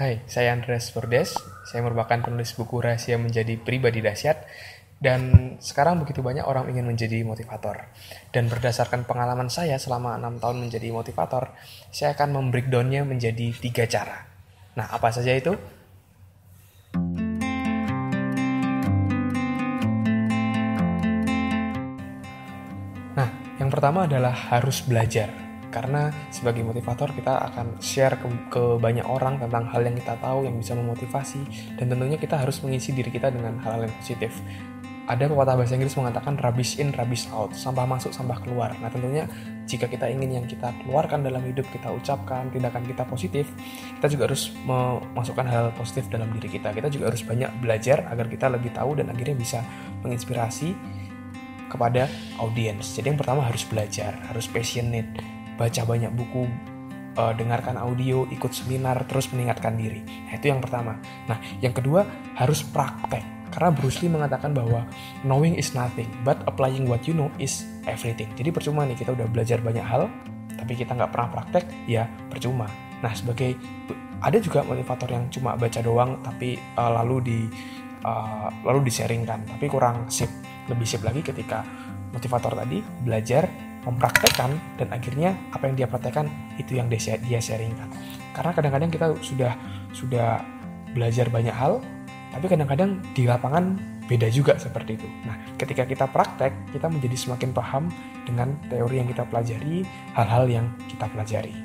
Hai, saya Andreas Bordes. Saya merupakan penulis buku Rahasia Menjadi Pribadi Dahsyat. Dan sekarang begitu banyak orang ingin menjadi motivator. Dan berdasarkan pengalaman saya selama 6 tahun menjadi motivator, saya akan membreakdownnya menjadi 3 cara. Nah, apa saja itu? Nah, yang pertama adalah harus belajar. Karena sebagai motivator kita akan share ke banyak orang tentang hal yang kita tahu yang bisa memotivasi. Dan tentunya kita harus mengisi diri kita dengan hal-hal yang positif. Ada pepatah bahasa Inggris mengatakan rubbish in, rubbish out. Sampah masuk, sampah keluar. Nah tentunya jika kita ingin yang kita keluarkan dalam hidup, kita ucapkan, tindakan kita positif, kita juga harus memasukkan hal positif dalam diri kita. Kita juga harus banyak belajar agar kita lebih tahu dan akhirnya bisa menginspirasi kepada audiens. Jadi yang pertama harus belajar, harus passionate, baca banyak buku, dengarkan audio, ikut seminar, terus meningkatkan diri. Nah itu yang pertama. Nah yang kedua harus praktek. Karena Bruce Lee mengatakan bahwa knowing is nothing, but applying what you know is everything. Jadi percuma nih kita udah belajar banyak hal, tapi kita nggak pernah praktek, ya percuma. Nah ada juga motivator yang cuma baca doang, tapi lalu di-sharingkan, tapi kurang sip. Lebih sip lagi ketika motivator tadi belajar, mempraktekkan, dan akhirnya apa yang dia praktekkan itu yang dia sharingkan. Karena kadang-kadang kita sudah belajar banyak hal, tapi kadang-kadang di lapangan beda juga seperti itu. Nah, ketika kita praktek, kita menjadi semakin paham dengan teori yang kita pelajari, hal-hal yang kita pelajari.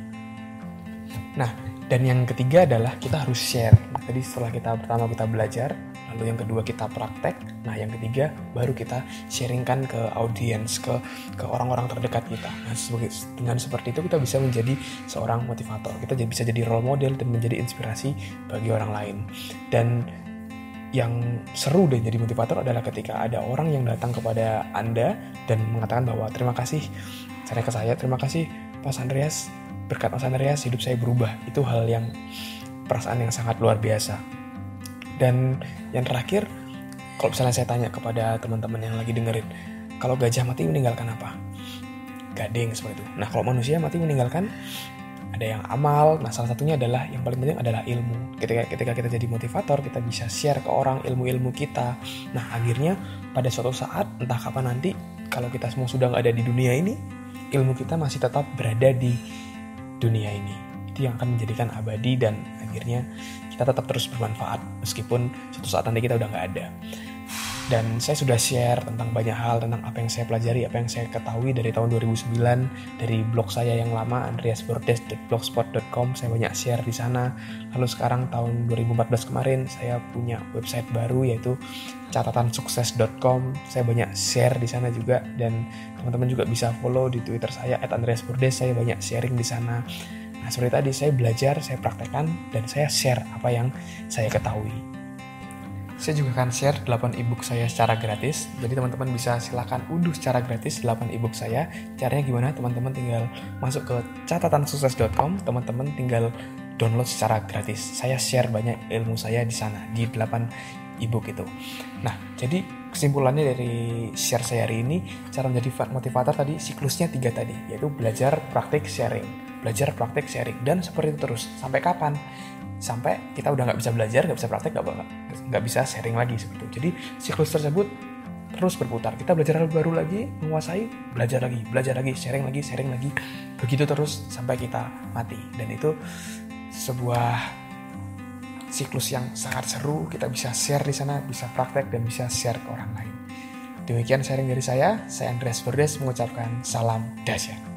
Nah, dan yang ketiga adalah kita harus share. Nah, tadi setelah pertama kita belajar, lalu yang kedua kita praktek, nah yang ketiga baru kita sharingkan ke audiens, ke orang-orang terdekat kita. Nah, dengan seperti itu kita bisa menjadi seorang motivator. Kita bisa jadi role model dan menjadi inspirasi bagi orang lain. Dan yang seru dan jadi motivator adalah ketika ada orang yang datang kepada Anda dan mengatakan bahwa terima kasih terima kasih Mas Andreas, berkat Mas Andreas hidup saya berubah. Itu perasaan yang sangat luar biasa. Dan yang terakhir, kalau misalnya saya tanya kepada teman-teman yang lagi dengerin, kalau gajah mati meninggalkan apa? Gading seperti itu. Nah kalau manusia mati meninggalkan ada yang amal. Nah salah satunya adalah yang paling penting adalah ilmu. Ketika kita jadi motivator, kita bisa share ke orang ilmu-ilmu kita. Nah akhirnya pada suatu saat, entah kapan nanti, kalau kita semua sudah nggak ada di dunia ini, ilmu kita masih tetap berada di dunia ini. Itu yang akan menjadikan abadi dan akhirnya kita tetap terus bermanfaat meskipun suatu saat nanti kita udah nggak ada. Dan saya sudah share tentang banyak hal, tentang apa yang saya pelajari, apa yang saya ketahui dari tahun 2009, dari blog saya yang lama, andreasbordes.blogspot.com, saya banyak share di sana. Lalu sekarang tahun 2014 kemarin, saya punya website baru yaitu catatansukses.com, saya banyak share di sana juga, dan teman-teman juga bisa follow di Twitter saya @andreasbordes, saya banyak sharing di sana. Nah seperti tadi, saya belajar, saya praktekkan, dan saya share apa yang saya ketahui. Saya juga akan share 8 ebook saya secara gratis. Jadi teman-teman bisa silakan unduh secara gratis 8 ebook saya. Caranya gimana? Teman-teman tinggal masuk ke catatansukses.com, teman-teman tinggal download secara gratis. Saya share banyak ilmu saya di sana di 8 ebook itu. Nah, jadi kesimpulannya dari share saya hari ini, cara menjadi motivator tadi siklusnya 3 tadi, yaitu belajar, praktik, sharing. Belajar, praktik, sharing, dan seperti itu terus. Sampai kapan? Sampai kita udah nggak bisa belajar, nggak bisa praktek, nggak bisa sharing lagi seperti itu. Jadi siklus tersebut terus berputar. Kita belajar hal baru lagi, menguasai, belajar lagi, sharing lagi. Begitu terus sampai kita mati. Dan itu sebuah siklus yang sangat seru. Kita bisa share di sana, bisa praktek, dan bisa share ke orang lain. Demikian sharing dari saya Andreas Bordes mengucapkan salam dahsyat.